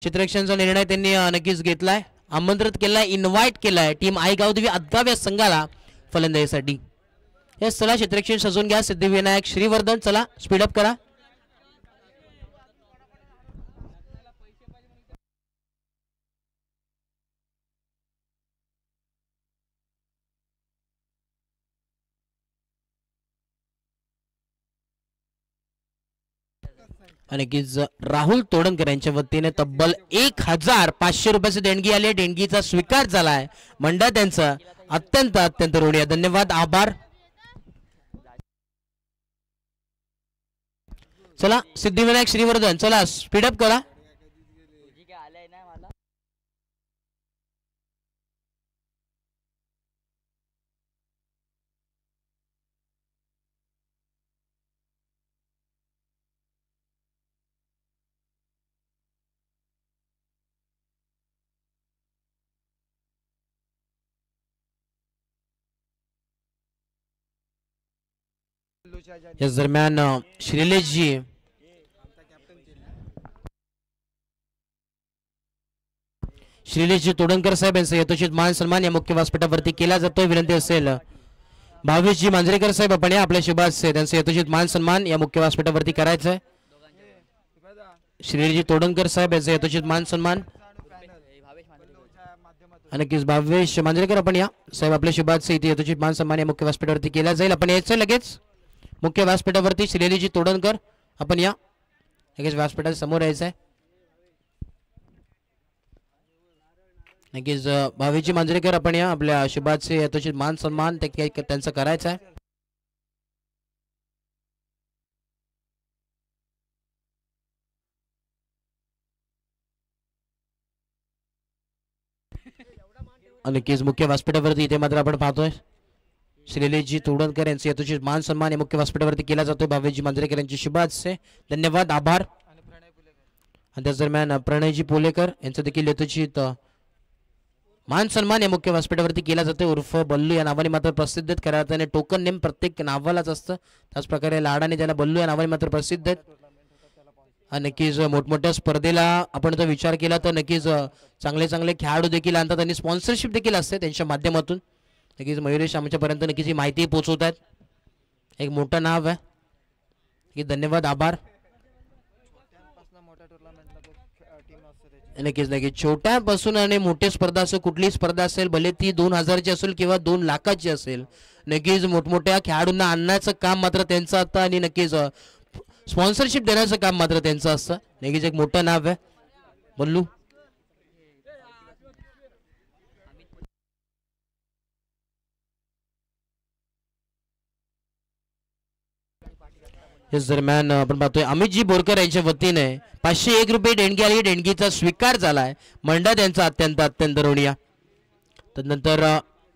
क्षेत्ररक्षणाचा निर्णय त्यांनी नक्कीच घेतलाय, आमंत्रित केलाय, इन्व्हाइट केलाय टीम आयगावदेवी अद्गाव या संघाला फलंदाजीसाठी. हे चला क्षेत्ररक्षण सजून घ्या. सिद्धिविनायक श्रीवर्धन चला स्पीडअप करा. आणि राहुल तोडणकर यांच्या वतीने तब्बल 1500 रुपयाची देणगी आली. देणगीचा स्वीकार झालाय. मंडळ त्यांचं अत्यंत अत्यंत ऋणी. धन्यवाद, आभार. चला सिद्धिविनायक श्रीवर्धन चला स्पीडअप करा. या दरम्यान श्रीलेशजी तोडणकर साहेब यांचा यथोचित मान सन्मान या मुख्य व्यासपीठावरती केला जातोय. विनंती असेल भावेशजी मांजरेकर साहेब आपण या आपल्या शुभाचे त्यांचा यथोचित मान सन्मान या मुख्य व्यासपीठावरती करायचं आहे. श्रीलेशजी तोडणकर साहेब यांचा यथोचित मान सन्मान नक्कीच भावेश मांजरेकर आपण या साहेब आपल्या शुभाचे इथे यथोचित मान सन्मान या मुख्य व्यासपीठावरती केला जाईल. आपण यायचं लगेच मुख्य व्यासपीठावरती. श्रीलेशजी तोडणकर आपण या लगेच व्यासपीठाच्या समोर यायचं आहे. नक्कीच भावेशजी मांजरेकर आपण या आपल्या शुभाचे यथोचित मान सन्मान त्यांचं करायचं आहे. नक्कीच मुख्य व्यासपीठावरती इथे मात्र आपण पाहतोय श्रीलेशजी तोडणकर यांचे यथोचित मान सन्मान या मुख्य व्यासपीठावरती केला जातोय. भावेशजी मांजरेकर यांची शुभाशय धन्यवाद, आभार. आणि त्याच दरम्यान प्रणयजी पोलेकर यांचं देखील यथोचित मान सन्मान या मुख्य व्यासपीठावरती केला जातोय. उर्फ बल्लू या नावाने मात्र प्रसिद्ध आहेत. खऱ्या अर्थाने टोकन नेम प्रत्येक नावालाच असतं, त्याच प्रकारे लाडाने त्याला बल्लू या नावाने मात्र प्रसिद्ध आहेत. नक्कीच मोठमोठ्या स्पर्धेला आपण जर विचार केला तर नक्कीच चांगले चांगले खेळाडू देखील आणतात आणि स्पॉन्सरशिप देखील असते त्यांच्या माध्यमातून. नक्कीच मयुरेश आमच्यापर्यंत नक्कीच ही माहिती पोहोचवत आहेत. एक मोठं नाव आहे. धन्यवाद, आभार. नक्कीच नक्कीच छोट्यापासून आणि मोठी स्पर्धा असेल, कुठली स्पर्धा असेल, भले ती 2000ची असेल किंवा 2 लाखाची असेल, नक्कीच मोठमोठ्या खेळाडूंना आणण्याचं काम मात्र त्यांचं असतं आणि नक्कीच स्पॉन्सरशिप देण्याचं काम मात्र त्यांचं असतं. नक्कीच एक मोठं नाव आहे बल्लू. या दरम्यान आपण पाहतोय अमितजी बोरकर यांच्या वतीने 501 रुपये देणगी आली. देणगीचा स्वीकार झालाय. मंडळ त्यांचा अत्यंत अत्यंत ऋणी. त्यानंतर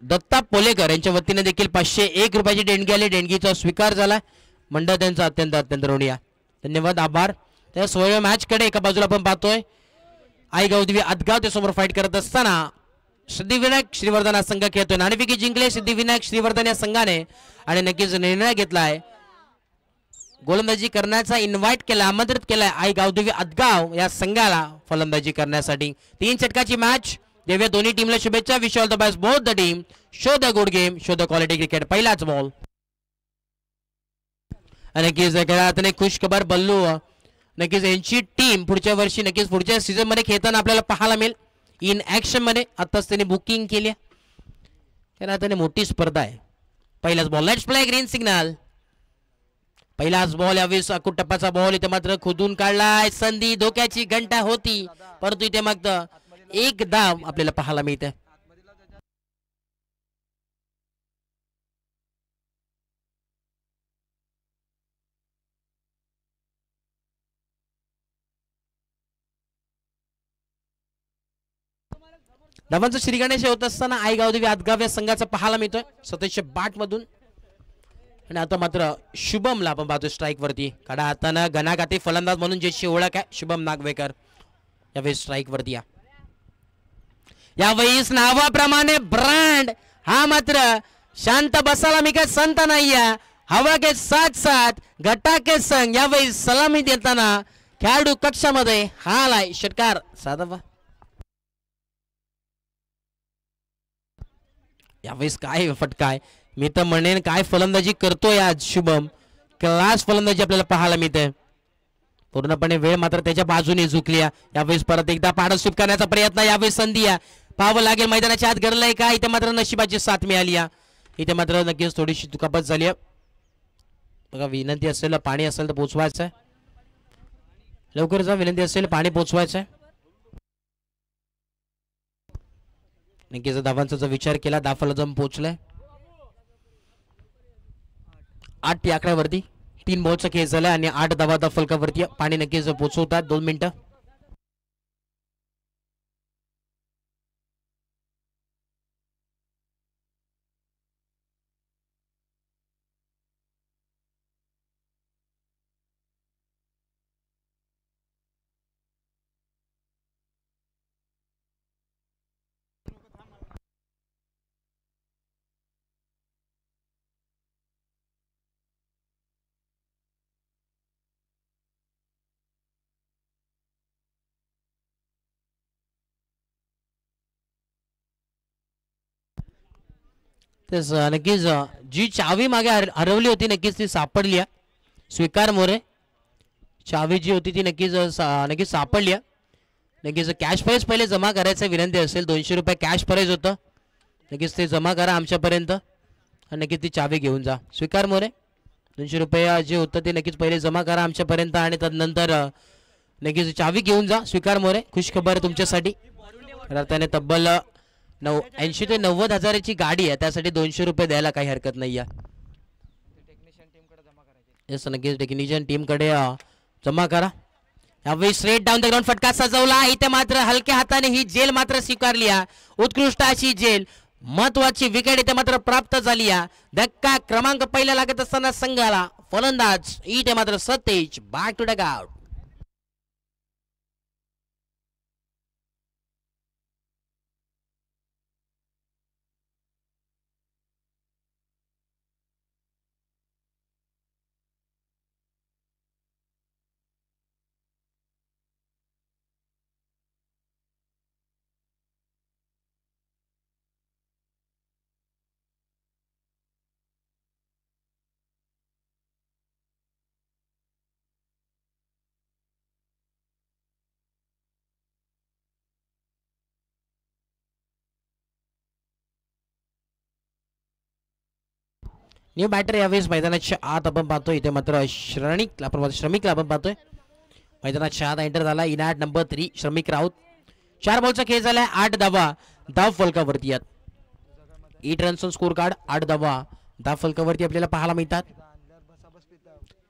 दत्ता पोलेकर यांच्या वतीने देखील 501 रुपयाची देणगी आली. देणगीचा स्वीकार झालाय. मंडळ त्यांचा अत्यंत अत्यंत ऋणी. धन्यवाद, आभार. त्या 16व्या मॅच कडे एका बाजूला आपण पाहतोय आयगावदेवी अदगाव त्या समोर फाईट करत असताना सिद्धिविनायक श्रीवर्धन हा संघ खेळतोय. नाणेफेकी जिंकले सिद्धिविनायक श्रीवर्धन या संघाने आणि नक्कीच निर्णय घेतलाय गोलंदाजी करण्याचा इन्व्हाइट केला, आमंत्रित केलाय आयगावदेवी अदगाव या संघाला फलंदाजी करण्यासाठी. 3 षटकाची मॅच. देऊया दोन्ही टीमला शुभेच्छा. Wish all the best both the team. Show the good game, show the quality cricket. पहिलाच बॉल. नक्कीच खेळात खुश खबर बल्लू नक्कीच यांची टीम पुढच्या वर्षी नक्कीच पुढच्या सीझन मध्ये खेळताना आपल्याला पाहायला मिळेल इन ऍक्शन मध्ये. आताच त्यांनी बुकिंग केली. खेळात मोठी स्पर्धा आहे. पहिलाच ball. Let's play. Green signal. पहिलाच बॉल. यावेळी टप्पाचा बॉल इथे मात्र खोदून काढलाय. संधी धोक्याची घंटा होती, परंतु इथे मग एक धाव आपल्याला पाहायला मिळते. धावांचं श्रीगणेश होत असताना आयगावदेवी अदगाव या संघाचा पाहायला मिळतोय 27 मधून. आणि आता मात्र शुभमला आपण पाहतोय स्ट्राईक वरती. काढा हातानं घणाघाती फलंदाज म्हणून ज्याची ओळख आहे शुभम नागवेकर यावेळी स्ट्राईक वरती. यावेळी नावाप्रमाणे ब्रँड हा मात्र शांत बसायला मी काय संत नाहीये. हवा के साथ साथ घटा के संग यावेळी सलामी देताना खेळाडू कक्षामध्ये हा आलाय षटकार साधा. यावेळेस काय फटका आहे, मी तर म्हणेन काय फलंदाजी करतोय आज शुभम. क्लास फलंदाजी आपल्याला पाहायला मिळते. पूर्णपणे वेळ मात्र त्याच्या बाजूने झुकली. यावेळेस परत एकदा पाडा स्वीकारण्याचा प्रयत्न. यावेळेस संधी पाहावं लागेल मैदानाच्या आत घडलंय का. इथे मात्र नशिबाची साथ मिळाली. इथे मात्र नक्कीच थोडीशी दुखापत झाली. बघा विनंती असेल पाणी असेल तर पोचवायचं आहे. लवकर जा, विनंती असेल पाणी पोचवायचं आहे. नक्कीच धावांचा जर विचार केला दाफाला जम पोचलाय 8 या आकड्यावरती. 3 बॉलचा खेळ झाला आणि 8 धावा फलकावरती. पाणी नक्कीच पोचवतात. 2 मिनिटं. तेच नक्कीच जी चावी मागे हरवली होती नक्कीच ती सापडली. स्वीकार मोरे चावी जी होती ती नक्कीच सापडली. नक्कीच कॅश प्राईज पहिले जमा करायचं विनंती असेल. 200 रुपये कॅश प्राईज होतं. नक्कीच ते जमा करा आमच्यापर्यंत आणि नक्कीच ती चावी घेऊन जा. स्वीकार मोरे 200 रुपये जे होतं ते नक्कीच पहिले जमा करा आमच्यापर्यंत आणि त्यानंतर नक्कीच चावी घेऊन जा. स्वीकार मोरे खुशखबर तुमच्यासाठी. त्याने तब्बल 80 ते 90 हजाराची गाडी आहे. त्यासाठी 200 रुपये द्यायला काही हरकत नाही आहे. नक्कीच टेक्निशियन टीमकडे जमा करा. यावेळी स्ट्रेट डाऊन द ग्राउंड फटका सजवला. इथे मात्र हलक्या हाताने ही जेल मात्र स्वीकारली. उत्कृष्ट अशी जेल. महत्वाची विकेट इथे मात्र प्राप्त झाली. धक्का क्रमांक पहिला लागत असताना संघाला फलंदाज इथे मात्र Satej back to dugout. New batter यावेळेस मैदानाच्या आत आपण पाहतोय. इथे मात्र श्रमिकला आपण पाहतोय मैदानाच्या आत एंटर झाला. इनॅट नंबर 3 श्रमिक राऊत. 4 बॉलचा खेळ झालाय. 8 धाव फलकावरती आहेत. 8 रन्स स्कोर कार्ड. 8 धाव फलकावरती आपल्याला पाहायला मिळतात.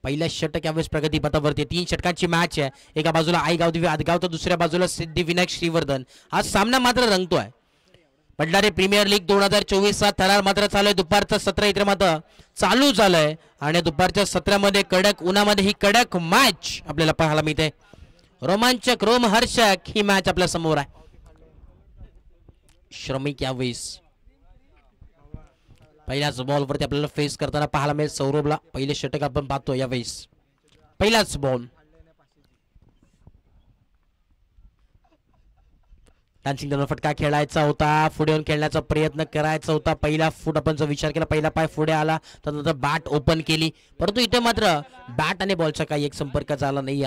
पहिल्या षटक यावेळेस प्रगती पथावरती. 3 षटकांची मॅच आहे. एका बाजूला आईगाव दिव्य आदगाव तर दुसऱ्या बाजूला सिद्धिविनायक श्रीवर्धन. हा सामना मात्र रंगतोय. भंडारी प्रीमियर लीग 2024 थरार मात्र चालू आहे. दुपारचं सत्र इथे मात्र चालू झालंय आणि दुपारच्या सत्रामध्ये कडक उन्हामध्ये ही कडक मॅच आपल्याला पाहायला मिळते. रोमांचक रोमहर्षक ही मॅच आपल्या समोर आहे. श्रमिक यावेळेस पहिल्याच बॉलवरती आपल्याला फेस करताना पाहायला मिळेल. सौरभला पहिले षटक आपण पाहतो यावेळेस. पहिलाच बॉल. डान्सिंग दोन फटका खेळायचा होता. पुढे येऊन खेळण्याचा प्रयत्न करायचा होता. पहिला फूट आपण जर विचार केला पहिला पाय पुढे आला तर बॅट ओपन केली. परंतु इथे मात्र बॅट आणि बॉलचा काही एक संपर्क झाला नाही.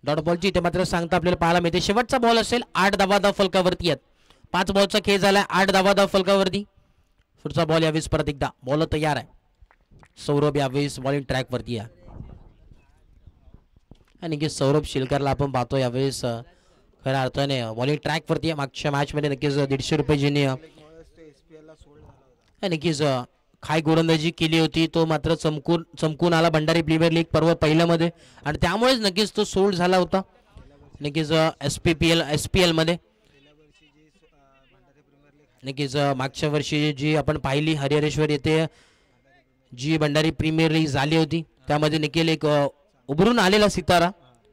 डॉट बॉलची इथे मात्र सांगता आपल्याला पाहायला मिळते. शेवटचा बॉल असेल. 8 धावा फलकावरती आहेत. 5 बॉलचा खेळ झालाय. 8 धावा फलकावरती. पुढचा बॉल यावेळेस परत एकदा बॉल तयार आहे. सौरभ यावेळेस बॉलिंग ट्रॅक वरती आहे आणि सौरभ शिलकरला आपण पाहतो यावेळेस खऱ्या अर्थाने बॉलिंग ट्रॅक वरती आहे. मागच्या मॅच मध्ये नक्कीच 150 रुपये जिने नक्कीच खाय गोलंदाजी केली होती. तो मात्र चमकून आला भंडारी प्रीमियर लीग पर्व पहिल्यामध्ये आणि त्यामुळेच नक्कीच तो सोल्ड झाला होता. नक्कीच SPL मध्ये नक्कीच मागच्या वर्षी जी आपण पाहिली हरिहरेश्वर येथे जी भंडारी प्रीमियर लीग झाली होती त्यामध्ये निखिल एक उभरून आलेला सितारा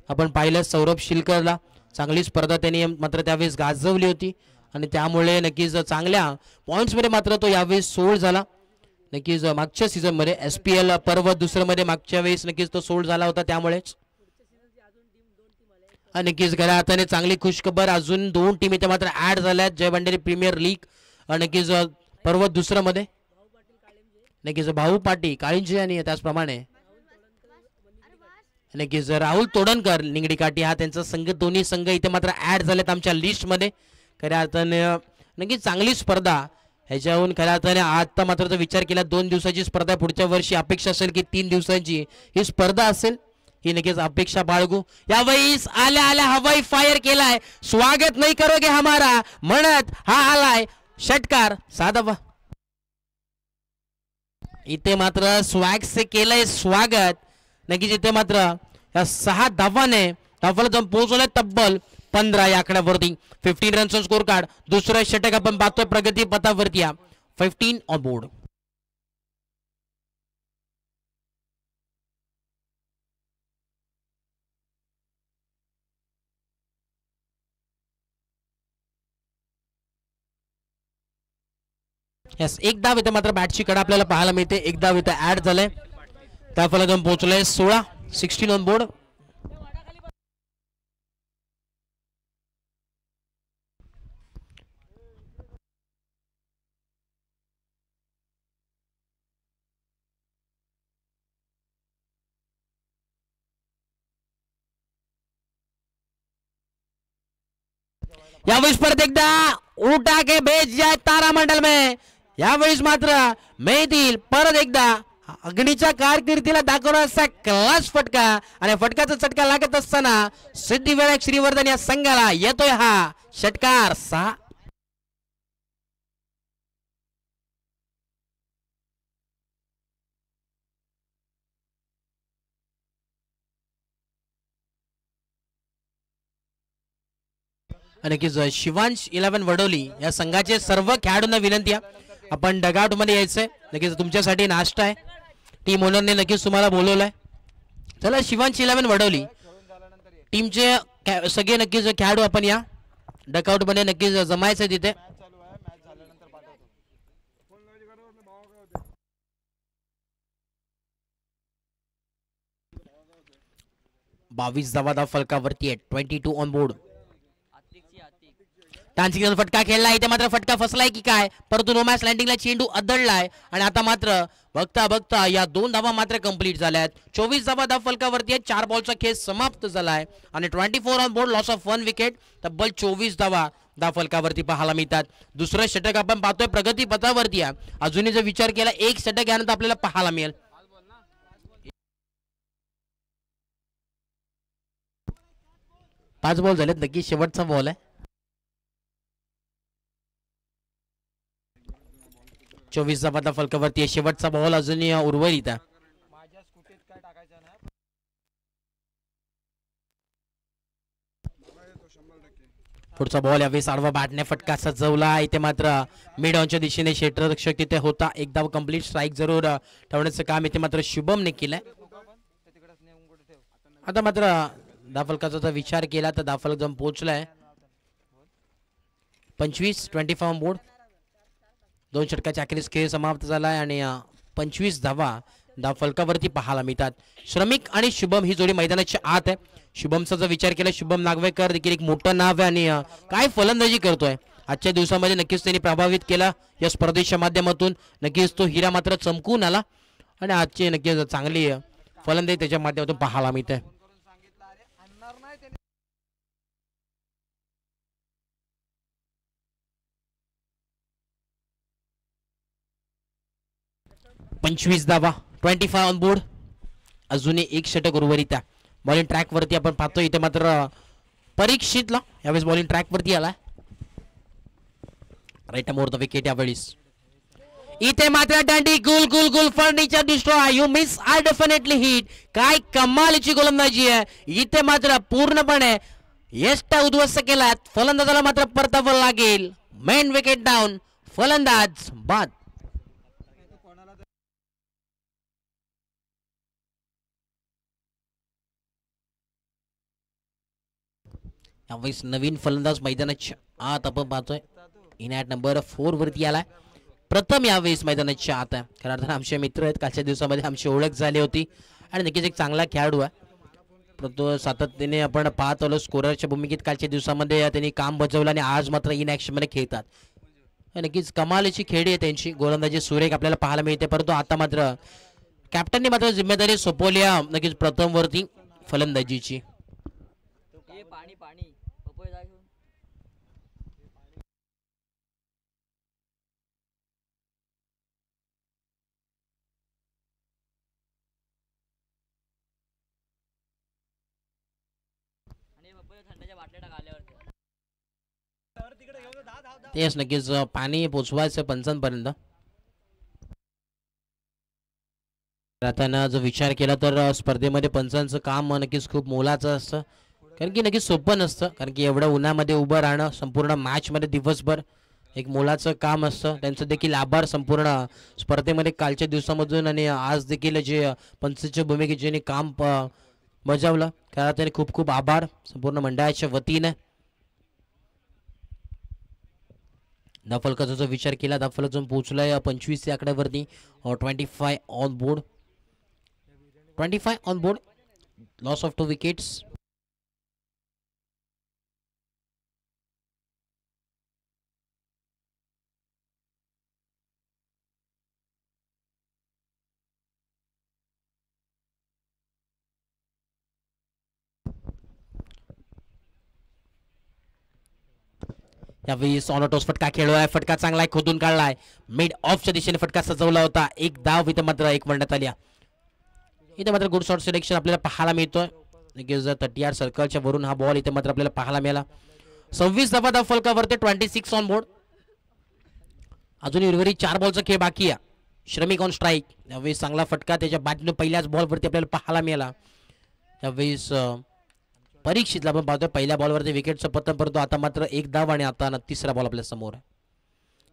आपण पाहिलं. सौरभ शिलकरला चांगली स्पर्धा त्यांनी मात्र त्यावेळेस गाजवली होती आणि त्यामुळे नक्कीच चांगल्या पॉइंट्स मध्ये मात्र तो यावेळेस सोल्ड झाला. नक्कीच मागच्या सीझन मध्ये SPL पर्व दुसऱ्या मध्ये मागच्या वेळेस नक्कीच तो सोल्ड झाला होता. त्यामुळेच नक्कीच खऱ्या अर्थाने चांगली खुशखबर, अजून 2 टीम इथे मात्र ऍड झाल्यात. जय भंडारी प्रीमियर लीग नक्कीच पर्व दुसरं मध्ये नक्कीच भाऊ पाटी काळिंजे आणि त्याचप्रमाणे नक्कीच राहुल तोडणकर निंगडी काठी हा त्यांचा संघ, दोन्ही संघ इथे मात्र ऍड झालेत आमच्या लिस्ट मध्ये. खऱ्या अर्थाने नक्कीच चांगली स्पर्धा ह्याच्याहून खऱ्या अर्थाने आता मात्र जर विचार केला 2 दिवसाची स्पर्धा, पुढच्या वर्षी अपेक्षा असेल की 3 दिवसांची ही स्पर्धा असेल, ही नक्कीच अपेक्षा बाळगू. यावेळीस आल्या आल्या हवाई फायर केलाय, स्वागत नाही करोगे हमारा म्हणत हा आलाय षटकार साधा. इथे मात्र स्वॅग से केलंय स्वागत. नक्कीच इथे मात्र या 6 धावाने धावाला जाऊन पोहोचवलंय तब्बल 15 या आकड्यावरती. 15 रनचा स्कोर कार्ड. दुसरं षटक आपण पाहतोय प्रगती पथावरती 15 ऑन बोर्ड. यस, एक धाव इथे मात्र बॅटची कडा आपल्याला पाहायला मिळते. एक धाव इथे ऍड झालंय, त्या फलकातून पोहोचलंय 16 ऑन बोर्ड. यावेळेस परत एकदा उठा के भेज जाए तारा मंडल में. यावेळेस मात्र मेहतील परत एकदा अग्नीच्या कारकिर्दीला दाखवण्याचा क्लास फटका, आणि फटकाचा चटका लागत असताना सिद्धिविनायक श्रीवर्धन या संघाला येतोय हा षटकार 6. नक्कीच शिवांश 11 वडोली या संघाचे सर्व खेळाडूंना विनंती आहे आपण डगआउट मध्ये यायचंय. नक्कीच तुमच्यासाठी नाश्ता आहे, टीम ओनरने नक्कीच तुम्हाला बोलवलंय. चला शिवांश 11 वडोली टीमचे सगळे नक्कीच खेळाडू आपण या डगआउट मध्ये नक्कीच जमायचंय तिथे. बावीस धावा फलकावरती आहे. 22 ऑन बोर्ड. टान्सिंग फटका खेळला, इथे मात्र फटका फसलाय की काय, परंतु नो मॅच लँडिंगला चेंडू अदळलाय आणि आता मात्र बघता बघता या 2 धावा मात्र कंप्लीट झाल्यात. 24 धावा फलकावरती आहे. 4 बॉलचा खेळ समाप्त झालाय आणि 24 on board, loss of 1 wicket. तब्बल 24 धावा फलकावरती पाहायला मिळतात. दुसरं षटक आपण पाहतोय प्रगती पथावरती आहे. अजूनही जर विचार केला एक षटक यानंतर आपल्याला पाहायला मिळेल. 5 बॉल झालेत, नक्की शेवटचा बॉल आहे. 24 धावा फलकावरती आहे. शेवटचा बॉल अजूनही उर्वरित आहे. पुढचा बॉल यावेळी आडवा बॅटने फटका सजवला. इथे मात्र मिड ऑनच्या दिशेने क्षेत्ररक्षक तिथे होता. एक धाव कंप्लीट, स्ट्राईक जरूर ठेवण्याचं काम इथे मात्र शुभमने केलंय. आता मात्र धावफलकाचा जर विचार केला तर धावफलक जाऊन पोहोचलाय 25 बोर्ड. 2 षटकाच्या अखेरीस खेळ समाप्त झालाय आणि 25 धावफलकावरती पाहायला मिळतात. श्रमिक आणि शुभम ही जोडी मैदानाच्या आत आहे. शुभमचा जर विचार केला, शुभम नागवेकर देखील एक मोठं नाव आहे आणि काय फलंदाजी करतोय. आजच्या दिवसामध्ये नक्कीच त्यांनी प्रभावित केला या स्पर्धेच्या माध्यमातून. नक्कीच तो हिरा मात्र चमकून आला आणि आजची नक्कीच चांगली फलंदाजी त्याच्या माध्यमातून पाहायला मिळते. 25 धावा, 25 ऑन बोर्ड. अजूनही एक षटक उर्वरित आहे. बॉलिंग ट्रॅक वरती आपण पाहतोय इथे मात्र परीक्षितला यावेळेस बॉलिंग ट्रॅक वरती आला. राईट मोर द विकेट यावेळेस. इथे मात्र दांडी गुल गुल गुल furniture destroy, you miss I definitely hit. काय कमालीची गोलंदाजी आहे. इथे मात्र पूर्णपणे यष्टा उद्ध्वस्त केला. फलंदाजाला मात्र परतावं लागेल. मेन विकेट डाऊन, फलंदाज बाद. यावेळेस नवीन फलंदाज मैदानाच्या आत आपण पाहतोय. इनॅट नंबर 4 वरती आलाय. प्रथम यावेळेस मैदानाच्या आत आहे. खरं अर्थानं आमचे मित्र आहेत, कालच्या दिवसामध्ये आमची ओळख झाली होती आणि नक्कीच एक चांगला खेळाडू आहे. परंतु सातत्याने आपण पाहत आलो स्कोररच्या भूमिकेत कालच्या दिवसामध्ये त्यांनी काम बजावलं आणि आज मात्र इन ॲक्शनमध्ये खेळतात. नक्कीच कमालीची खेळी आहे त्यांची. गोलंदाजी सुरेख आपल्याला पाहायला मिळते. परंतु आता मात्र कॅप्टनने मात्र जिम्मेदारी सोपवली नक्कीच प्रथम वरती फलंदाजीची. तेच नक्कीच पाणी पोचवायचं पंचांपर्यंत. आता जर विचार केला तर स्पर्धेमध्ये पंचांचं काम नक्कीच खूप मोलाचं असतं. कारण की नक्कीच सोपं नसतं. कारण की एवढ्या उन्हामध्ये उभं राहणं संपूर्ण मॅचमध्ये दिवसभर एक मोलाचं काम असतं. त्यांचं देखील आभार संपूर्ण स्पर्धेमध्ये कालच्या दिवसामधून आणि आज देखील जे पंचांच्या भूमिकेत ज्यांनी काम बजावलं कारण त्याने खूप खूप आभार संपूर्ण मंडळाच्या वतीने. धावफलकाचा जो विचार केला धावफलक जो पोहोचलाय 25 या आकड्यावरती. 25 on board. 25 on board. Loss of 2 wickets. यावेळी ऑनटॉस फटका खेळलाय. फटका चांगला आहे खोदून काढलाय. मिड ऑफच्या दिशेने फटका सजवला होता. एक धाव इथे मात्र एक म्हणण्यात आली. इथे मात्र गुड शॉट सिलेक्शन आपल्याला पाहायला मिळतोय. 30 सर्कलच्या वरून हा बॉल इथे मात्र आपल्याला पाहायला मिळाला. 26 धावा धाव फलकावरती. 26 ऑन बोर्ड. अजून उर्वरित 4 बॉलचा खेळ बाकी आहे. श्रमिक ऑन स्ट्राईक. यावेळी चांगला फटका त्याच्या बॅटने पहिल्याच बॉलवरती आपल्याला पाहायला मिळाला. यावेळेस परीक्षितला आपण पाहतोय पहिल्या बॉलवरती विकेटचं पतन. परंतु आता मात्र एक धाव आणि आता तिसरा बॉल आपल्या समोर आहे.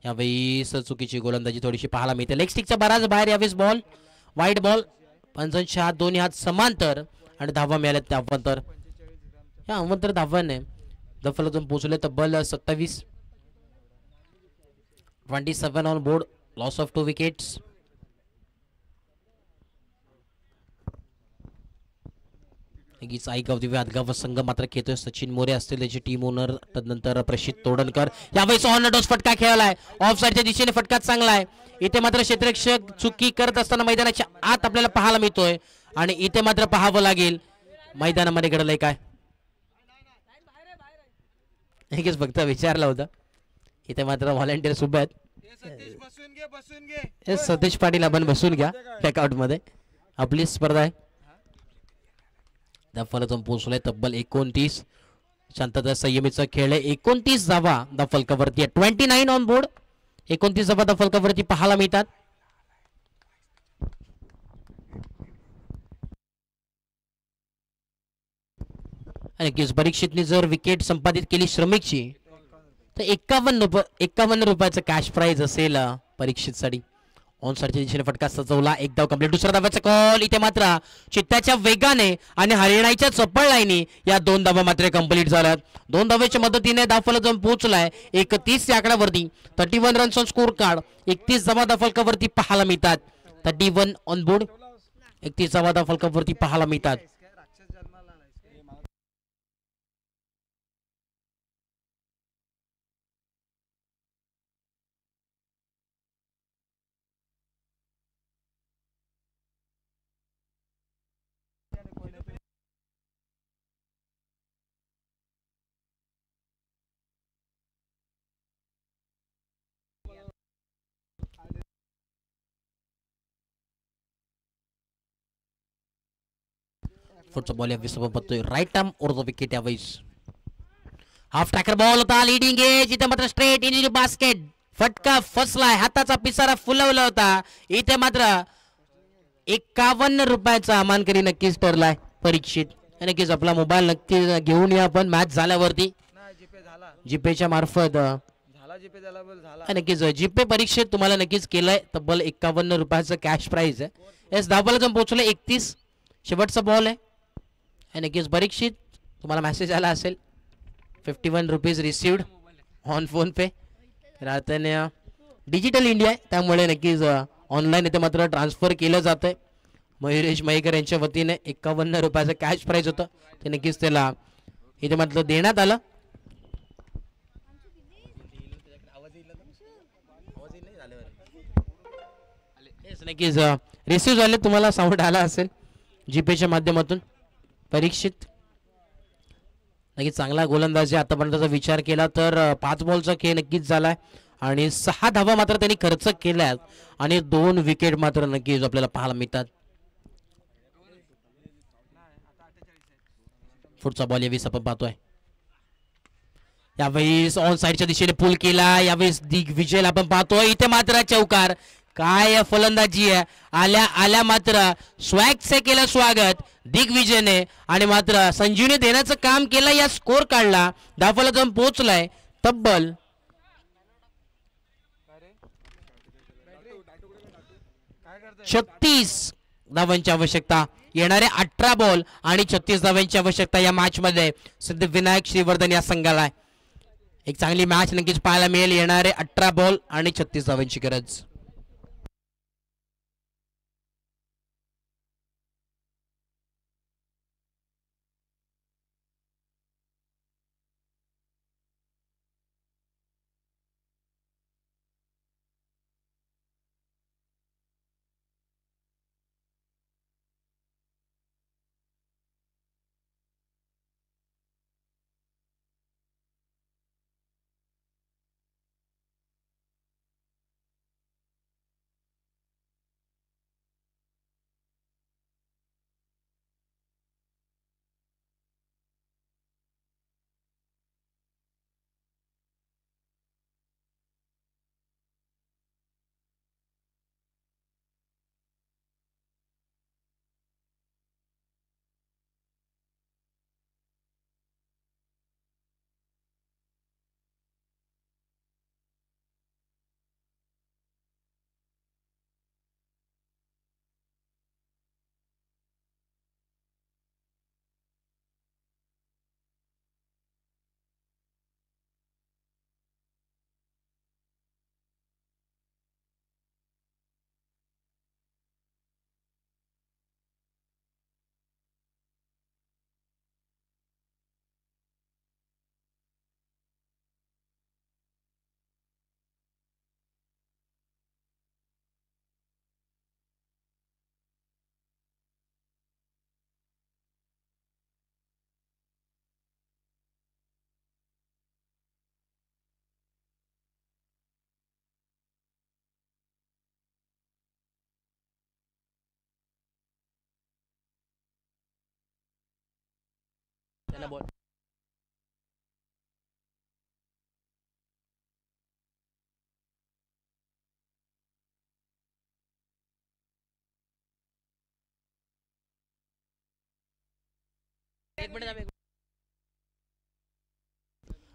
यावेळेस चुकीची गोलंदाजी थोडीशी पाहायला मिळते. लेग स्टिकच्या बराच बाहेर. यावेळेस बॉल वाईट बॉल. पंचांच्या हात दोन्ही हात समांतर आणि धावा मिळाल्या त्या अवंतर. या अवंतर धावाने दफलतून पोहोचले तब्बल 27. 27 on board. Loss of 2 wickets. Aigaon Divya Adgaon संघ मात्र खेळतोय. सचिन मोरे असतील त्याची टीम ओनर. तदनंतर प्रशित तोडणकर. यावेळेस ऑन डोस फटका खेळलाय. ऑफ साईडच्या दिशेने फटका चांगला आहे. इथे मात्र क्षेत्ररक्षक चुकी करत असताना मैदानाच्या आत आपल्याला पाहायला मिळतोय. आणि इथे मात्र पाहावं लागेल मैदानामध्ये घडलंय काय. हेच फक्त विचारलं होतं. इथे मात्र व्हॉलेंटियर्स उभे आहेत. सतीश पाटील आपण बसून घ्या चेकआउट मध्ये. आपली स्पर्धा आहे. धावफलक पोहोचलाय तब्बल 29. शांतता संयमीचा खेळ आहे. 29 धावा धावफलकावरती आहे. 29 ऑन बोर्ड. 29 धावा धावफलकावरती पाहायला मिळतात. आणि परीक्षितने जर विकेट संपादित केली श्रमिकची तर 51 रुपयाचं कॅश प्राइज असेल परीक्षितसाठी. ऑन साईडच्या दिशेने फटका सजवला. एक धाव कंप्लीट. दुसरा धावाचा कॉल. इथे मात्र चित्त्याच्या वेगाने आणि हरियाणाच्या चप्पळ लाईनी या 2 धावा मात्र कंप्लीट झाल्यात. 2 धावेच्या मदतीने धावफलक जाऊन पोहोचलाय 31 या आकड्यावरती. 31 रन्स ऑन स्कोर कार्ड. 31 धावा धावफलकावरती पाहायला मिळतात. 31 ऑन बोर्ड. 31 धावा धावफलकावरती पाहायला मिळतात. पुढचा बॉल यावेळेस बघतोय right arm over the wicket. यावेळेस हाफ ट्रॅकर बॉल होता. Leading edge. इथे मात्र स्ट्रेट इन बास्केट. फटका फसलाय. हाताचा पिसारा फुलवला होता. इथे मात्र 51 रुपयाचा मानकरी नक्कीच ठरलाय परीक्षित. नक्कीच आपला मोबाईल नक्की घेऊन या आपण मॅच झाल्यावरती जीपेच्या मार्फत. नक्कीच जीपे परीक्षित तुम्हाला नक्कीच केलंय. तब्बल 51 रुपयाचं कॅश प्राइज आहे. एस धावफलक जाऊन पोहोचलं 31. शेवटचा बॉल आहे. नक्कीच परीक्षित तुम्हाला मेसेज आला असेल 51 rupees received on phone pay. Digital India आहे त्यामुळे नक्कीच ऑनलाईन इथे मात्र ट्रान्सफर केलं जातंय. मयुरेश मयेकर यांच्या वतीने 51 रुपयाचं कॅश प्राइज होतं ते नक्कीच त्याला इथे मात्र देण्यात आलं. नक्कीच रिसिव्ह झाले, तुम्हाला साऊंड आला असेल जीपेच्या माध्यमातून. परीक्षित नक्कीच चांगला गोलंदाजी आतापर्यंतचा विचार केला तर 5 बॉलचा खेळ नक्कीच झालाय आणि 6 धावा मात्र त्यांनी खर्च केल्यात आणि 2 विकेट मात्र नक्कीच आपल्याला पाहायला मिळतात. पुढचा बॉल यावेळेस आपण पाहतोय, यावेळेस ऑन साइडच्या दिशेने पुल केला, यावेळेस दिग्विजयला आपण पाहतोय इथे मात्र चौकार. काय फलंदाजी आहे, आल्या आल्या मात्र स्वॅग से केलं स्वागत दिग्विजयने आणि मात्र संजीवने देण्याचं काम केलं. या स्कोर काढला, धावाला जाऊन पोहोचलाय तब्बल 36 धावांची आवश्यकता. येणारे 18 बॉल आणि 36 धावांची आवश्यकता या मॅच मध्ये सिद्धिविनायक श्रीवर्धन या संघाला. एक चांगली मॅच नक्कीच पाहायला मिळेल. येणारे 18 बॉल आणि 36 धावांची गरज.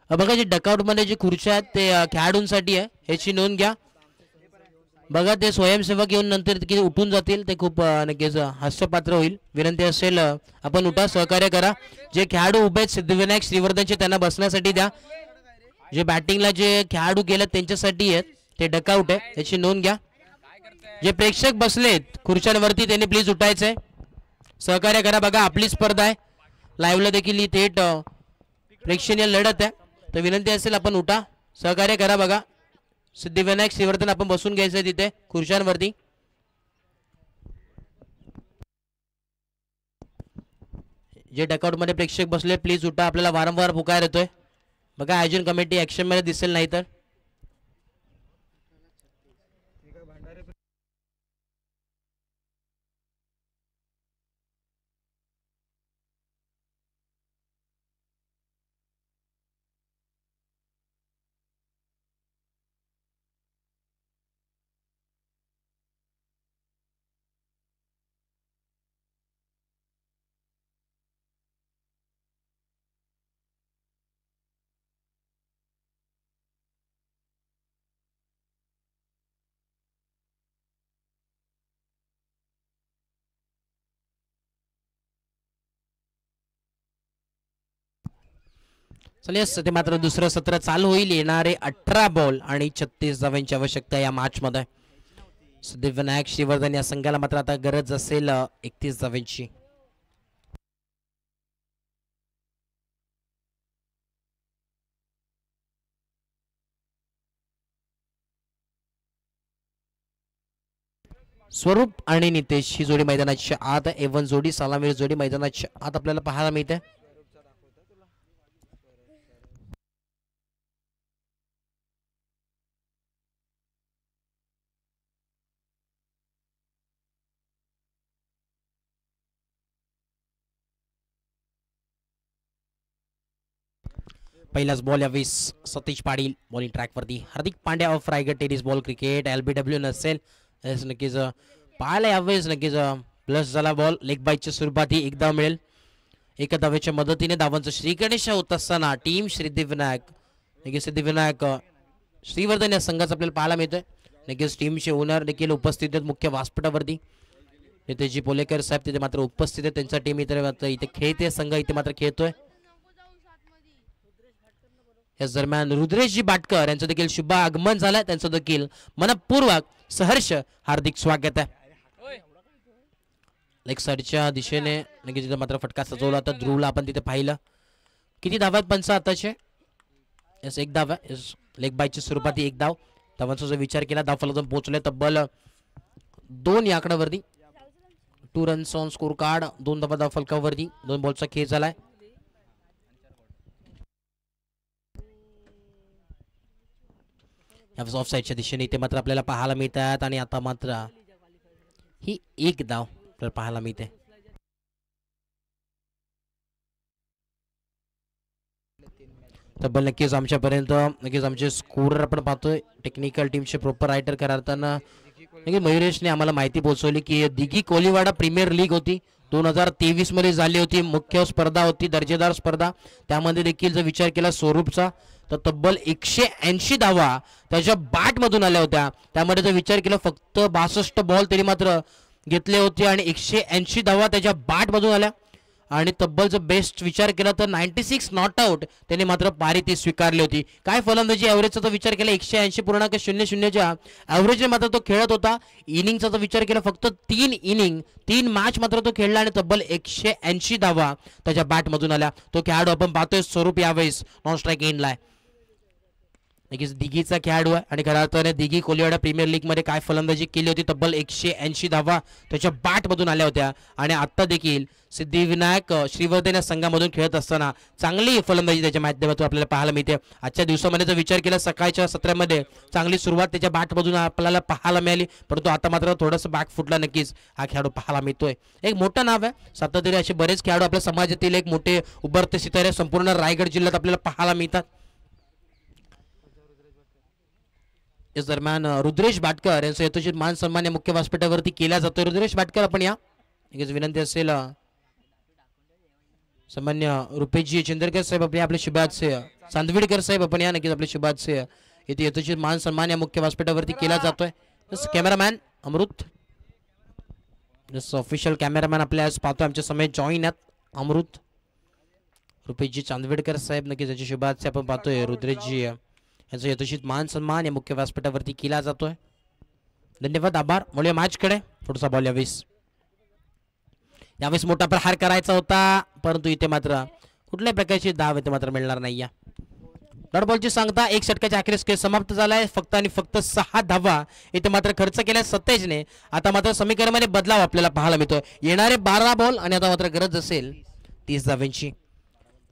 बघा जे डकआउट मध्ये जे खुर्च्या आहेत ते खेळाडूंसाठी आहे, ह्याची नोंद घ्या. बघा ते स्वयंसेवक येऊन नंतर किती उठून जातील ते खूप नक्कीच हास्यपात्र होईल. विनंती असेल आपण उठा, सहकार्य करा. जे खेळाडू उभे आहेत सिद्धिविनायक श्रीवर्धनचे त्यांना बसण्यासाठी द्या. जे बॅटिंगला जे खेळाडू गेलेत त्यांच्यासाठी आहेत ते डकआउट आहे, याची नोंद घ्या. जे प्रेक्षक बसलेत खुर्च्यांवरती त्यांनी प्लीज उठायचंय, सहकार्य करा. बघा आपली स्पर्धा आहे, लाईव्हला देखील ही थेट प्रेक्षणीय लढत आहे, तर विनंती असेल आपण उठा, सहकार्य करा. बघा सिद्धिविनायक श्रीवर्धन आपण बसून घ्यायचंय तिथे खुर्च्यांवरती. जे डकआउट मध्ये प्रेक्षक बसले प्लीज उठा, आपल्याला वारंवार पुकार येतोय. बघा आयोजन कमिटी ऍक्शन मध्ये दिसेल नाही तर. चला ते मात्र दुसरं सत्र चालू होईल. येणारे 18 बॉल आणि 36 धावांची आवश्यकता या मॅच मध्ये. सिद्धिविनायक श्रीवर्धन या संघाला मात्र आता गरज असेल 31 धावांची. स्वरूप आणि नितेश ही जोडी मैदानाच्या आत, एवन जोडी, सालामीर जोडी मैदानाच्या आत आपल्याला पाहायला मिळते. पहिलाच बॉल यावेळेस सतीश पाटील बॉलिंग ट्रॅकवरती. Hardik Pandya of Raigad tennis ball cricket LBW नसेल नक्कीच पाहायला यावेळेस नक्कीच प्लस झाला. बॉल लेग बाईच्या स्वरूपात एक धाव मिळेल. एका धावेच्या मदतीने धावांचं श्रीगणेश होत असताना टीम सिद्धिविनायक नक्कीच सिद्धिविनायक श्रीवर्धन या संघाचं आपल्याला पाहायला मिळतोय. नक्कीच टीमचे ओनर देखील उपस्थित आहेत मुख्य व्यासपीठावरती. नितेशजी पोलेकर साहेब तिथे मात्र उपस्थित आहेत. त्यांचा टीम इथे खेळते, संघ इथे मात्र खेळतोय. याच दरम्यान रुद्रेशजी बाटकर यांचं देखील शुभ आगमन झालंय. त्यांचं देखील मनपूर्वक सहर्ष हार्दिक स्वागत आहे. लेग साईडच्या दिशेने नक्कीच तिथे मात्र फटका सजवला होता. ध्रुवला आपण तिथे पाहिलं. किती धावा आहेत पंच आताचे? यस, एक धाव आहे. लेग बायच्या स्वरूपात एक धाव. धावांचा जर विचार केला धाव फलक पोहोचले तब्बल 2 या आकड्यावरती. 2 रन्स ऑन स्कोर कार्ड, 2 धावा धाव फलकावरती. 2 बॉलचा खेळ झालाय. ऑफ साईडच्या दिशेने इथे मात्र आपल्याला पाहायला मिळतात आणि आता मात्र ही एक धाव आपल्याला पाहायला मिळते. तब्बल नक्कीच आमच्यापर्यंत नक्कीच आमचे स्कोरर आपण पाहतोय. टेक्निकल टीमचे प्रॉपर रायटर करताना नक्कीच मयुरेशने आम्हाला माहिती पोहोचवली की दिघी कोलीवाडा प्रीमियर लीग होती 2023 मध्ये झाली होती. मुख्य स्पर्धा होती, दर्जेदार स्पर्धा. त्यामध्ये देखील जर विचार केला स्वरूपचा तर तब्बल 180 धावा त्याच्या बॅट मधून आल्या होत्या. त्यामध्ये जर विचार केला फक्त 62 बॉल तरी मात्र घेतले होते आणि 180 धावा त्याच्या बॅट मधून आल्या. आणि तब्बल जर बेस्ट विचार केला तर 96 नॉट आउट त्याने मात्र पारी ती स्वीकारली होती. काय फलंदाजी ॲव्हरेजचा जर विचार केला 180.00च्या ॲव्हरेजने मात्र तो खेळत होता. इनिंगचा जर विचार केला फक्त 3 मॅच मात्र तो खेळला आणि तब्बल 180 धावा त्याच्या बॅटमधून आल्या. तो खेळाडू आपण पाहतोय स्वरूप यावेळेस नॉन स्ट्राईक एंडला आहे. नक्कीच दिघीचा खेळाडू आहे आणि खऱ्या अर्थाने दिघी कोलिवाडा प्रीमियर लीग मध्ये काय फलंदाजी केली होती तब्बल 180 धावा त्याच्या बॅटमधून आल्या होत्या. आणि आता देखील सिद्धिविनायक श्रीवर्धन या संघामधून खेळत असताना चांगली फलंदाजी त्याच्या माध्यमातून आपल्याला पाहायला मिळते. आजच्या दिवसामध्ये जर विचार केला सकाळच्या सत्रामध्ये चांगली सुरुवात त्याच्या बॅटमधून आपल्याला पाहायला मिळाली, परंतु आता मात्र थोडंसं बॅक फुटला. नक्कीच हा खेळाडू पाहायला मिळतोय. एक मोठं नाव आहे. सातत्याने असे बरेच खेळाडू आपल्या समाजातील एक मोठे उभरते सितारे संपूर्ण रायगड जिल्ह्यात आपल्याला पाहायला मिळतात. इस दरम्यान रुद्रेश बाटकर यांचा यथोचित मान सन्मान या मुख्य व्यासपीठावरती केला जातो. रुद्रेश बाटकर आपण या विनंती असेल सामान्य रुपेशजी चंद्रकर साहेब आपण आपले शुभाचे चांदविडकर साहेब आपण या नक्कीच आपले शुभाचे इथे यथोचित मान सन्मान या मुख्य व्यासपीठावरती केला जातोय. कॅमेरामॅन अमृत ऑफिशियल कॅमेरामॅन आपल्या आज पाहतोय आमच्या समेत जॉईन आहेत अमृत रुपेशजी चांदविडकर साहेब नक्कीच याची शुभाचे आपण पाहतोय. रुद्रेशजी यांचा यथोचित मान सन्मान या मुख्य व्यासपीठावरती केला जातोय. धन्यवाद, आभार. म्हणूया मॅचकडे. पुढचा बॉल यावेळेस मोठा प्रहार करायचा होता, परंतु इथे मात्र कुठल्याही प्रकारची धाव इथे मात्र मिळणार नाही. डॉट बॉलची सांगता 1 षटकाच्या अखेरीस खेळ समाप्त झालाय. फक्त आणि फक्त 6 धावा इथे मात्र खर्च केल्या सतेजने. आता मात्र समीकरणामध्ये बदलाव आपल्याला पाहायला मिळतोय. येणारे 12 बॉल आणि आता मात्र गरज असेल 30 धावांची.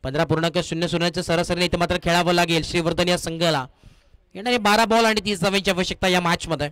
15.00 सरासरीने इथे मात्र खेळावं लागेल श्रीवर्धन या संघाला. येणारे 12 बॉल आणि 30 धावांची आवश्यकता या मॅच मध्ये.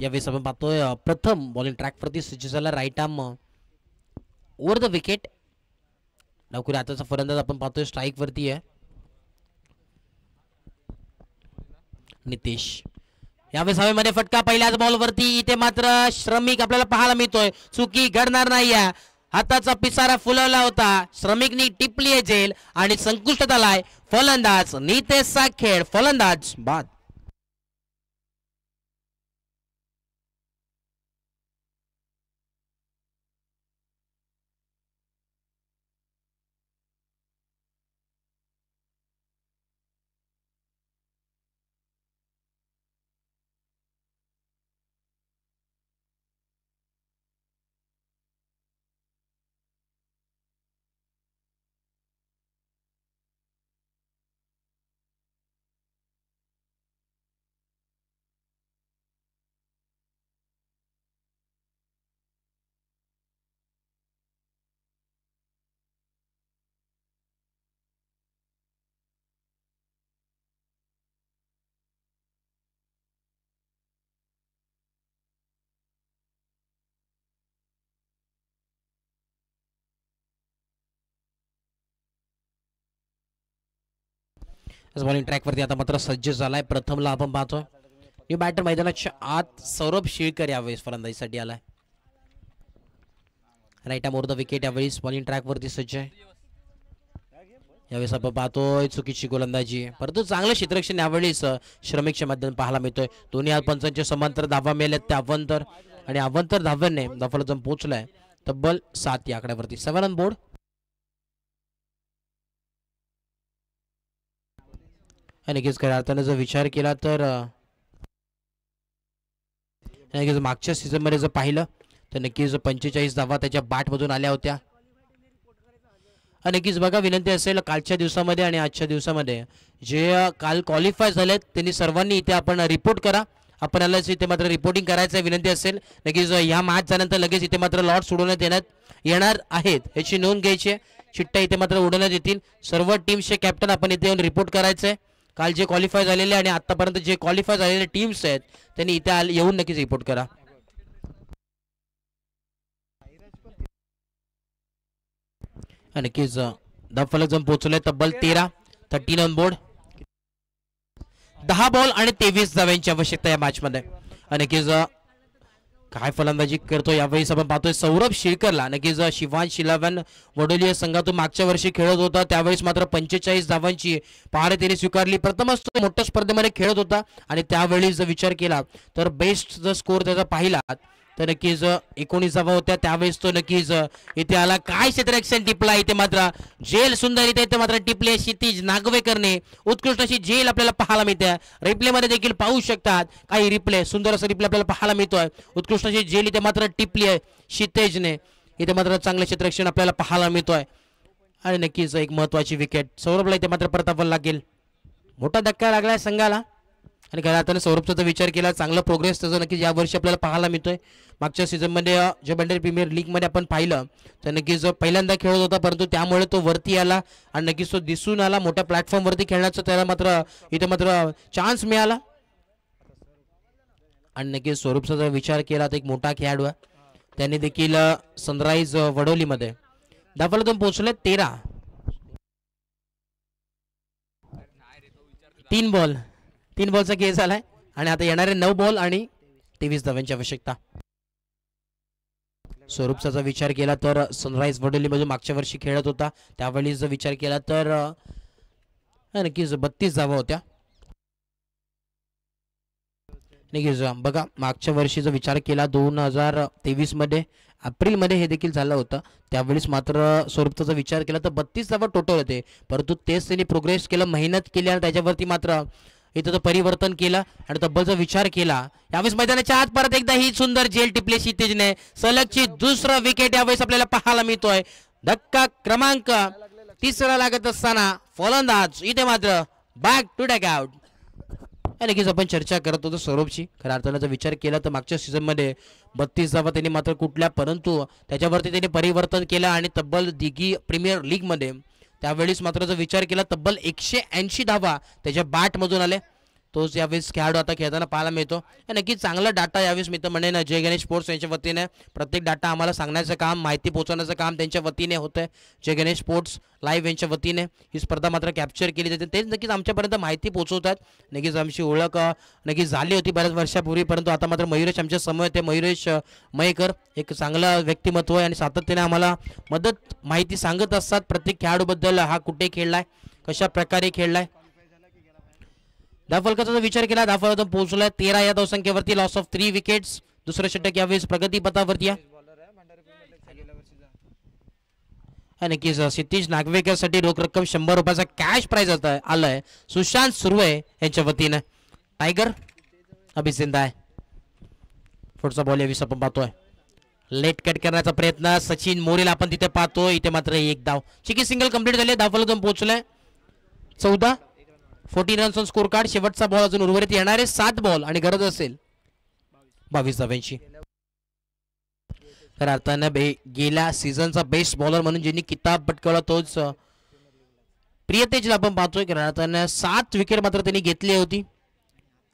यावेळेस आपण पाहतोय प्रथम बॉलिंग ट्रॅकवरती सज्ज झाला right arm over the wicket. लवकर आताचा फलंदाज आपण पाहतोय स्ट्राईक वरती आहे नितेश. यावेळेस हवेमध्ये फटका पहिल्याच बॉलवरती. इथे मात्र श्रमिक आपल्याला पाहायला मिळतोय. चुकी घडणार नाही. हाताचा पिसारा फुलवला होता. श्रमिकनी टिपली आहे झेल आणि संकुष्टात आलाय फलंदाज नितेश साखेड. फलंदाज बाद. बॉलिंग ट्रॅकवरती आता मात्र सज्ज झालाय. प्रथमला आपण पाहतोय न्यू बॅटर मैदानाच्या आत सौरभ शिळकर यावेळेस फलंदाजीसाठी आलाय. राईट मोर द विकेट यावेळेस बॉलिंग ट्रॅकवरती सज्ज आहे. यावेळेस आपण पाहतोय चुकीची गोलंदाजी, परंतु चांगलं क्षेत्ररक्षण यावेळेस श्रमिकच्या माध्यमातून पाहायला मिळतोय. दोन्ही पंचांचे समांतर धावा मिळाल्यात त्या अवांतर आणि अवांतर धाव्याने दफलजम पोहोचलाय तब्बल 7 या आकड्यावरती. 7 ऑन बोर्ड. आणि नक्कीच खऱ्या अर्थानं जर विचार केला तर मागच्या सीझन मध्ये जर पाहिलं तर नक्कीच 45 धावा त्याच्या बॅटमधून आल्या होत्या. आणि नक्कीच बघा विनंती असेल कालच्या दिवसामध्ये आणि आजच्या दिवसामध्ये जे काल क्वालिफाय झालेत त्यांनी सर्वांनी इथे आपण रिपोर्ट करा. आपण आलाच इथे मात्र रिपोर्टिंग करायचं विनंती असेल. नक्कीच ह्या मॅच झाल्यानंतर लगेच इथे मात्र लॉट सोडवण्यात येणार आहेत याची नोंद घ्यायची आहे. चिठ्ठ्या इथे मात्र उडवण्यात येतील. सर्व टीम्सचे कॅप्टन आपण इथे येऊन रिपोर्ट करायचं आहे. काल जे क्वालिफाय झालेले आणि आतापर्यंत जे क्वालिफाय झालेले टीम्स आहेत त्यांनी इथे येऊन नक्कीच रिपोर्ट करा. नक्कीच दफलक जम पोहोचले तब्बल 13 ऑन बोर्ड. 10 बॉल आणि 23 धाव्यांची आवश्यकता या मॅच मध्ये. नक्कीच काय फलंदाजी करतो यावेळी आपण पाहतोय सौरभ शिळकरला. नक्कीच शिवांश 11 वडोली या संघातून मागच्या वर्षी खेळत होता त्यावेळेस मात्र 45 धावांची पहार त्याने स्वीकारली. प्रथमच तो मोठ्या स्पर्धेमध्ये खेळत होता आणि त्यावेळी जर विचार केला तर बेस्ट जर स्कोर त्याचा पाहिला तर नक्कीच 19 धावा होत्या त्यावेळेस तो नक्कीच इथे आला. काय क्षेत्ररक्षण टिपला इथे मात्र जेल सुंदर इथे मात्र टिपले. क्षितिज नागवेकरने उत्कृष्ट अशी जेल आपल्याला पाहायला मिळते. रिप्ले मध्ये देखील पाहू शकतात काही रिप्ले सुंदर असं रिप्ले आपल्याला पाहायला मिळतोय. उत्कृष्ट अशी जेल इथे मात्र टिपली आहे क्षितेजने. इथे मात्र चांगले क्षेत्ररक्षण आपल्याला पाहायला मिळतोय आणि नक्कीच एक महत्वाची विकेट सौरभला इथे मात्र परतावायला लागेल. मोठा धक्का लागलाय संघाला आणि खऱ्या अर्थाने सौरभचा जर विचार केला चांगला प्रोग्रेस त्याचा नक्कीच या वर्षी आपल्याला पाहायला मिळतोय. मागच्या सीझनमध्ये जे बंडर प्रीमियर लीगमध्ये आपण पाहिलं तर नक्कीच पहिल्यांदा खेळत होता परंतु त्यामुळे तो वरती आला आणि नक्कीच तो दिसून आला. मोठ्या प्लॅटफॉर्मवरती खेळण्याचा त्याला मात्र इथे मात्र चान्स मिळाला आणि नक्कीच सौरभचा जर विचार केला तर एक मोठा खेळाडू आहे. त्याने देखील सनराइज वडोलीमध्ये धावाला पोहोचले 13. 3 बॉलचा खेळ झालाय आणि आता येणारे 9 बॉल आणि 23 धाव्यांची आवश्यकता. स्वरूपचा जर विचार केला तर सनराइज वडोलीमध्ये मागच्या वर्षी खेळत होता त्यावेळी जर विचार केला तर नक्कीच 32 धावा होत्या. नक्कीच बघा मागच्या वर्षी जर विचार केला 2023 मध्ये एप्रिलमध्ये हे देखील झालं होतं त्यावेळेस मात्र स्वरूपचा जर विचार केला तर 32 धावा टोटल होते परंतु तेच त्यांनी प्रोग्रेस केलं मेहनत केली आणि त्याच्यावरती मात्र इथं परिवर्तन केलं आणि तब्बलचा विचार केला. यावेळेस मैदानाच्या आत परत एकदा ही सुंदर झेल टिपली क्षितिजने. सलगची दुसरा विकेट यावेळेस आपल्याला पाहायला मिळतोय. धक्का क्रमांक 3 लागत असताना फलंदाज इथे मात्र बॅक टू डॅक आउट. नक्कीच आपण चर्चा करत होतो सौरभची. खऱ्या अर्थानं जर विचार केला तर मागच्या सीझनमध्ये 32 धावा त्यांनी मात्र कुठल्या परंतु त्याच्यावरती त्यांनी परिवर्तन केलं आणि तब्बल दिघी प्रीमियर लीगमध्ये त्यावेळेस मात्र जर विचार केला तब्बल 180 धावा त्याच्या बॅटमधून आले. तोच यावेळेस खेळाडू आता खेळताना पाहायला मिळतो. नक्कीच चांगला डाटा यावेळेस मी तर म्हणेन जय गणेश स्पोर्ट्स यांच्या वतीने प्रत्येक डाटा आम्हाला सांगण्याचं काम, माहिती पोहोचवण्याचं काम त्यांच्या वतीने होतं आहे. जय गणेश स्पोर्ट्स लाईव्ह यांच्या वतीने ही स्पर्धा मात्र कॅप्चर केली जाते. तेच नक्कीच आमच्यापर्यंत माहिती पोहोचवतात. नक्कीच आमची ओळख नक्कीच झाली होती बऱ्याच वर्षापूर्वी, परंतु आता मात्र मयुरेश आमच्या समोर ते मयुरेश मयेकर एक चांगला व्यक्तिमत्व आहे आणि सातत्याने आम्हाला मदत माहिती सांगत असतात प्रत्येक खेळाडूबद्दल. हा कुठे खेळलाय, कशा प्रकारे खेळलाय. धावफलकाचा विचार केला, धावफलकातून पोहोचलाय 13 या धावसंख्येवरती, लॉस ऑफ 3 विकेट्स. दुसरं षटक यावेळेस प्रगतीपथावरती आहे. नक्कीच क्षितिज नागवेकरसाठी रोख रक्कम 100 रुपयाचा कॅश प्राइज आलाय सुशांत सुर्वे यांच्या वतीने. टायगर अभिजिंदा आहे. पुढचा बॉल यावेळेस आपण पाहतोय लेट कट करण्याचा प्रयत्न सचिन मोरेला आपण तिथे पाहतोय. इथे मात्र एक धाव, चिकी सिंगल कंप्लीट झाले, धावफलकातून पोहोचलाय 14 रन्स ऑन स्कोर कार्ड. शेवटचा बॉल अजून उर्वरित येणारे 7 बॉल आणि गरज असेल 22 धावांची. तर अर्थानं गेल्या सीझनचा बेस्ट बॉलर म्हणून ज्यांनी किताब पटकावला तोच प्रियतेजला आपण पाहतोय. कारण अर्थानं 7 विकेट मात्र त्यांनी घेतली होती.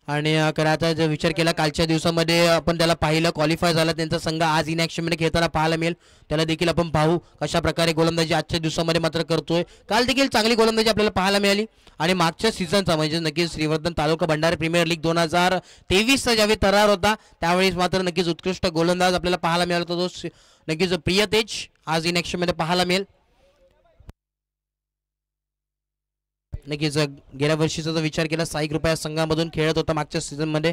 आणि आता जर विचार केला कालच्या दिवसामध्ये आपण त्याला पाहिलं, क्वालिफाय झाला त्यांचा संघ, आज इन ॲक्शनमध्ये खेळताना पाहायला मिळेल. त्याला देखील आपण पाहू कशा प्रकारे गोलंदाजी आजच्या दिवसामध्ये मात्र करतोय. काल देखील चांगली गोलंदाजी आपल्याला पाहायला मिळाली. आणि मागच्या सीझनचा म्हणजे नक्कीच श्रीवर्धन तालुका भंडारी प्रीमियर लीग 2023चा ज्यावेळी तरार होता त्यावेळेस मात्र नक्कीच उत्कृष्ट गोलंदाज आपल्याला पाहायला मिळाला होता. तो नक्कीच प्रियतेज आज इन ॲक्शनमध्ये पाहायला मिळेल. नक्कीच गेल्या वर्षीचा जर विचार केला 6 रुपया संघामधून खेळत होता मागच्या सीझन मध्ये,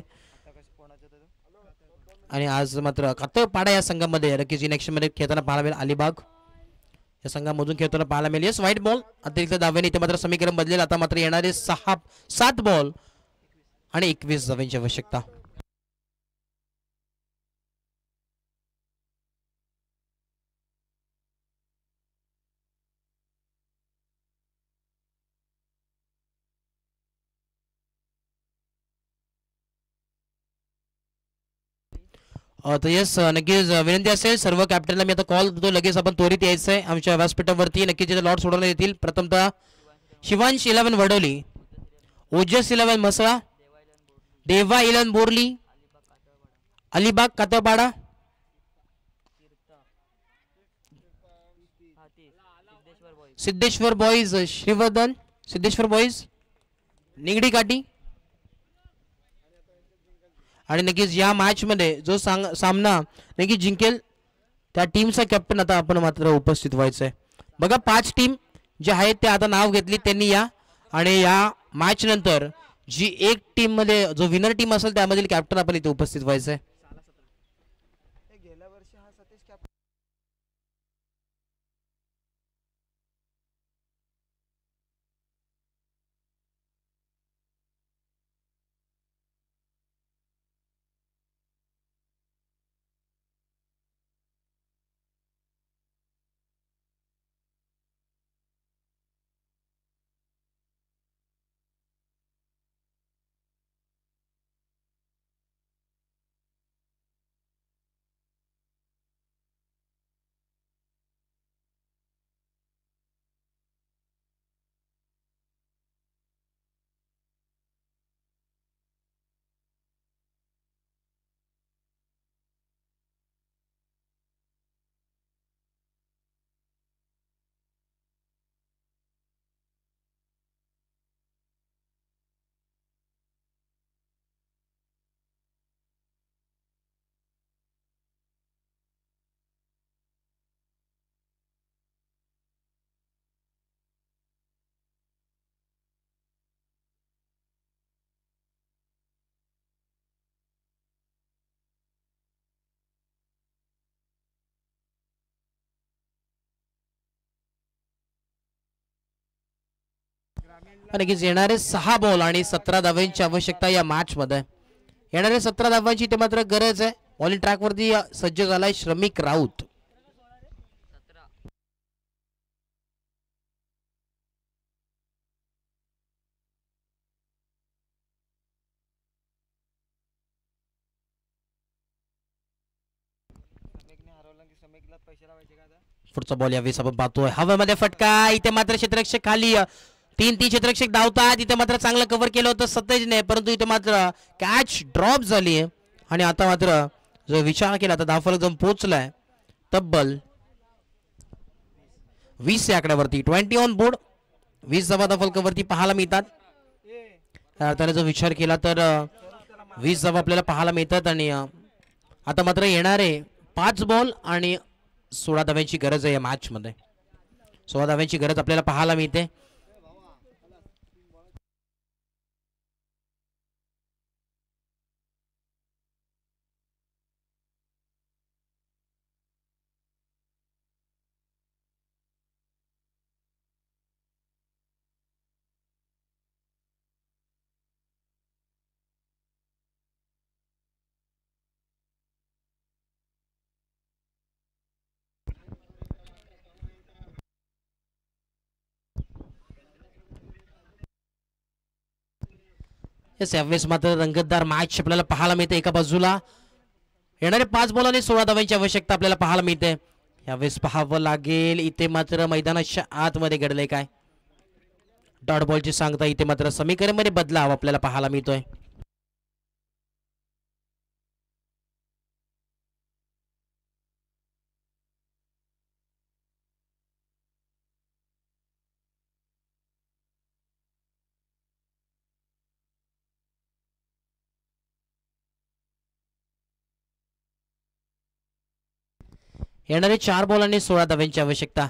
आणि आज मात्र कातळपाडा या संघामध्ये नक्कीच इन ॲक्शन मध्ये खेळताना पाहायला मिळेल. अलिबाग या संघामधून खेळताना पाहायला मिळेल. येस व्हाईट बॉल अतिरिक्त धाव्याने इथे मात्र समीकरण बदलेल. आता मात्र येणारे 7 बॉल आणि 21 धाव्यांची आवश्यकता. तर येस नक्कीच विनंती असेल सर्व कॅप्टनला, मी आता कॉल देतो, लगेच आपण त्वरित यायचं आहे आमच्या व्यासपीठावरती. नक्कीच इथे लॉट सोडवण्यात येतील. प्रथमतः शिवांश 11 वडोली, ओजस 11 मसळा, देवा 11 बोरली, अलिबाग कातळपाडा, सिद्धेश्वर बॉईज श्रीवर्धन, सिद्धेश्वर बॉईज निगडी काठी. आणि नक्कीच या मॅच मध्ये जो सामना नक्कीच जिंकेल त्या टीमचा कॅप्टन आता आपण मात्र उपस्थित व्हायचं आहे. बघा 5 टीम जे आहेत ते आता नाव घेतली त्यांनी या, आणि या मॅच नंतर जी एक टीम मध्ये जो विनर टीम असेल त्यामधील कॅप्टन आपण इथे उपस्थित व्हायचं आहे. नक्कीच येणारे 6 बॉल आणि 17 धावांची आवश्यकता या मॅच मध्ये. येणारे 17 धावांची ते मात्र गरज आहे. बॉलिंग ट्रॅक वरती सज्ज झालाय श्रमिक राऊत. पुढचा बॉल यावेळेस आपण पाहतोय हवेमध्ये फटका, इथे मात्र क्षेत्ररक्षक खाली तीन क्षेत्ररक्षक धावतात. इथे मात्र चांगलं कव्हर केलं होतं सतेजने, परंतु इथे मात्र कॅच ड्रॉप झाली आहे. आणि आता मात्र जो विचार केला तर धावफलक जाऊन पोहोचलाय तब्बल 20 या आकड्यावरती. 20 ऑन बोर्ड. 20 धावा धावफलकावरती पाहायला मिळतात. त्याला जर विचार केला तर 20 धावा आपल्याला पाहायला मिळतात. आणि आता मात्र येणारे 5 बॉल आणि 16 धाव्यांची गरज आहे या मॅच मध्ये. 16 धाव्यांची गरज आपल्याला पाहायला मिळते. यावेळेस मात्र रंगतदार मॅच आपल्याला पाहायला मिळते. एका बाजूला येणारे 5 बॉल आणि 16 धावांची आवश्यकता आपल्याला पाहायला मिळते. यावेळेस पाहावं लागेल इथे मात्र मैदानाच्या आतमध्ये घडलंय काय. डॉट बॉलची सांगता इथे मात्र समीकरणमध्ये बदलाव आपल्याला पाहायला मिळतोय. येणारे 4 बॉल आणि 16 धाव्यांची आवश्यकता.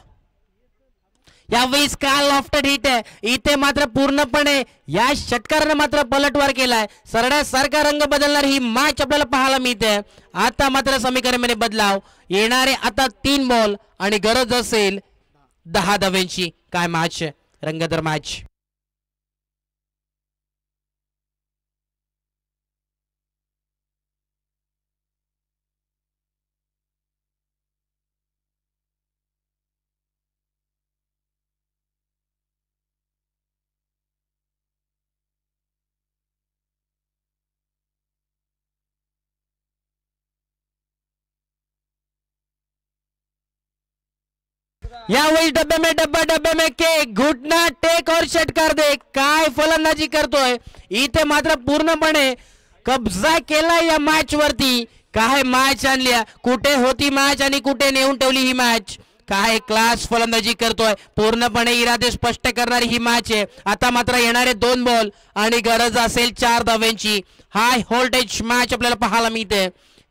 यावेळेस का लॉफ्टेड हिट आहे. इथे मात्र पूर्णपणे या षटकाराने मात्र पलटवार केलाय. सरड्यासारखा रंग बदलणार ही मॅच आपल्याला पाहायला मिळते. आता मात्र समीकरणमध्ये बदलाव. येणारे आता 3 बॉल आणि गरज असेल 10 धाव्यांची. काय मॅच, रंगतदार मॅच. यावेळी डब्बे में के घुटना टेक और षटकार दे. काय फलंदाजी करतोय इथे मात्र पूर्णपणे कब्जा केला या मॅच वरती. काय मॅच आणली, कुठे होती मॅच आणि कुठे नेऊन ठेवली ही मॅच. काय क्लास फलंदाजी करतोय. पूर्णपणे इरादे स्पष्ट करणारी ही मॅच आहे. आता मात्र येणारे 2 बॉल आणि गरज असेल 4 धाव्यांची. हाय व्होल्टेज मॅच आपल्याला पाहायला मिळते.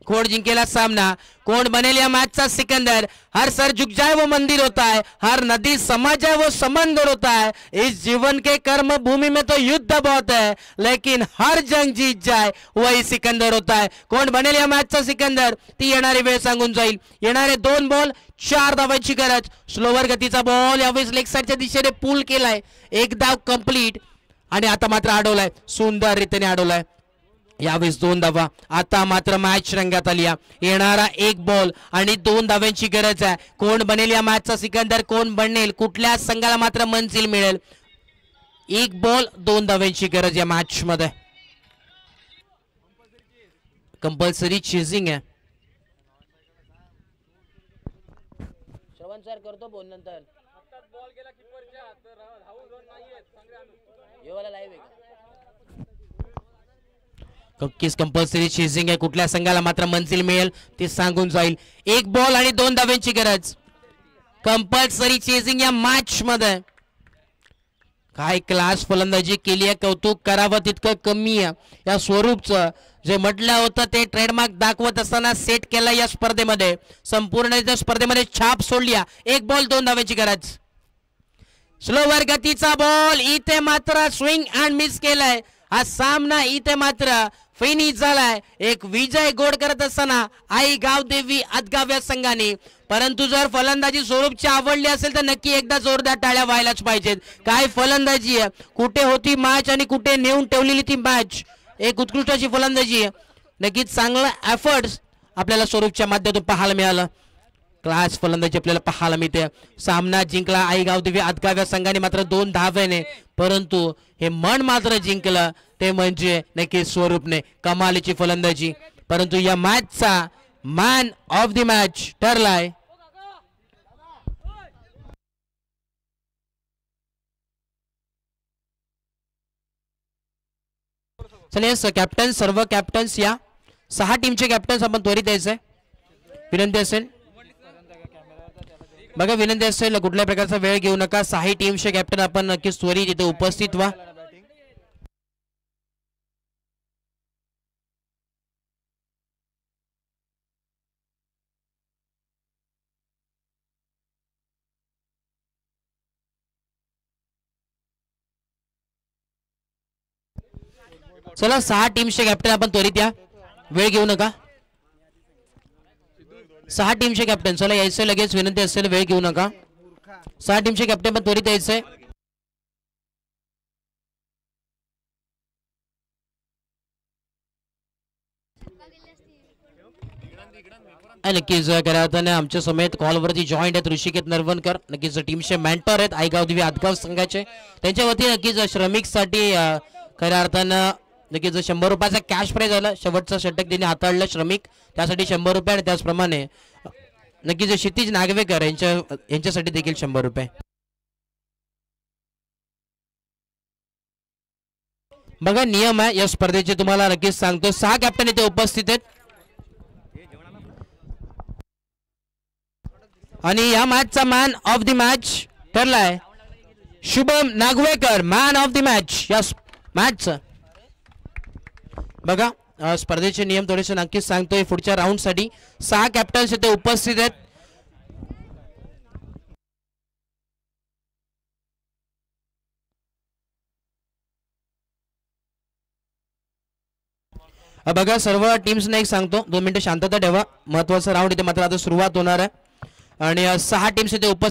कोण जिंकेला सामना, कौन बनेल या मैच का सिकंदर. हर सर झुक जाए वो मंदिर होता है, हर नदी समझ जाए वो समंदर होता है. इस जीवन के कर्म भूमि में तो युद्ध बहुत है, लेकिन हर जंग जीत जाए वही सिकंदर होता है. कोण बनेल या मॅचचा सिकंदर ती येणारी वेळ सांगून जाईल. येणारे 2 बॉल 4 धावांची गरज. स्लोवर गतीचा बॉल यावेळेस लेग साइडच्या दिशेने पूल केलाय. 1 धाव कंप्लीट आणि आता मात्र अडवलाय, सुंदर रीतीने अडवलाय. यावेळेस 2 धावा. आता मात्र मॅच रंगात आली. येणारा 1 बॉल आणि 2 धाव्यांची गरज आहे. कोण बनेल या मॅचचा सिकंदर, कोण बनेल, कुठल्या संघाला मात्र मंजिल मिळेल. 1 बॉल 2 धाव्यांची गरज या मॅच मध्ये. कंपल्सरी चेजिंग आहे. श्रवण सर करतो बोल नंतर. बॉल गेला कीपरच्या तर धावू झोन नाहीये चांगले. वाला लाईव्ह आहे किस कंपल्सरी चेजिंग आहे. कुठल्या संघाला मात्र मंजिल मिळेल ते सांगून जाईल. 1 बॉल आणि 2 धाव्यांची गरज. कंपल्सरी चेजिंग या मॅच मध्ये. काय क्लास फलंदाजी केली आहे, कौतुक करावं तितकं कमी आहे. या स्वरूपचं जे म्हटलं होतं ते ट्रेडमार्क दाखवत असताना सेट केलं या स्पर्धेमध्ये. संपूर्ण स्पर्धेमध्ये छाप सोडली. 1 बॉल 2 धाव्यांची गरज. स्लोवर गतीचा बॉल इथे मात्र स्विंग अँड मिस केलाय. हा सामना इथे मात्र फिनिश झालाय. एक विजय गोड करत असताना आई गावदेवी आदगाव या संघाने. परंतु जर फलंदाजी स्वरूपची आवडली असेल तर नक्की एकदा जोरदार टाळ्या व्हायलाच पाहिजेत. काय फलंदाजी आहे, कुठे होती मॅच आणि कुठे नेऊन ठेवलेली ती मॅच. एक उत्कृष्ट अशी फलंदाजी आहे. नक्कीच चांगला एफर्ट्स आपल्याला स्वरूपच्या माध्यमातून पाहायला मिळालं. क्लास फलंदाजी आपल्याला पाहायला मिळते. सामना जिंकला आई गावदेवी आदगाव या संघाने मात्र 2 धावेने. परंतु हे मन मात्र जिंकलं ते म्हणजे नक्कीच स्वरूपने. कमालीची फलंदाजी. परंतु या मॅचचा मॅन ऑफ द मॅच ठरलाय चला यस कॅप्टन, सर्व कॅप्टन्स या, 6 टीमचे कॅप्टन्स आपण त्वरित यायचंय. विनंती असेल बघा, विनंती असेल कुठल्या प्रकारचा वेळ घेऊ नका. 6 टीमचे कॅप्टन आपण नक्कीच त्वरित इथे उपस्थित व्हा. चला 6 टीमचे कॅप्टन आपण त्वरित या, वेळ घेऊ नका. 6 टीमचे कॅप्टन चला यायचं लगेच. विनंती असेल वेळ घेऊ नका. 6 टीमचे कॅप्टन पण त्वरित यायचंय. नक्कीच खऱ्या अर्थाने आमच्या समेत कॉलवरती जॉईंट आहेत ऋषिकेत नरवणकर, नक्कीच टीमचे मेंटर आहेत आईगाव दिवे आदगाव संघाचे. त्यांच्या वतीने नक्कीच श्रमिकसाठी खऱ्या अर्थानं नक्कीच 100 रुपयाचा कॅश प्राइज आला. शेवटचा षटक त्यांनी हाताळलं श्रमिक, त्यासाठी 100 रुपये. आणि त्याचप्रमाणे नक्कीच क्षितिज नागवेकर यांच्यासाठी देखील 100 रुपये. बघा नियम आहे या स्पर्धेचे तुम्हाला नक्कीच सांगतो. 6 कॅप्टन इथे उपस्थित आहेत आणि या मॅचचा मॅन ऑफ द मॅच ठरलाय Shubham Nagvekar, man of the match या मॅचचं. बघा स्पर्धेचे नियम थोडेसे नक्कीच सांगतोय. पुढच्या राऊंड साठी 6 कॅप्टन्स इथे उपस्थित आहेत. बघा सर्व टीम्सने एक सांगतो, 2 मिनिटं शांतता ठेवा. महत्वाचा राऊंड इथे मात्र आता सुरुवात होणार आहे आणि 6 टीम्स इथे उपस्थित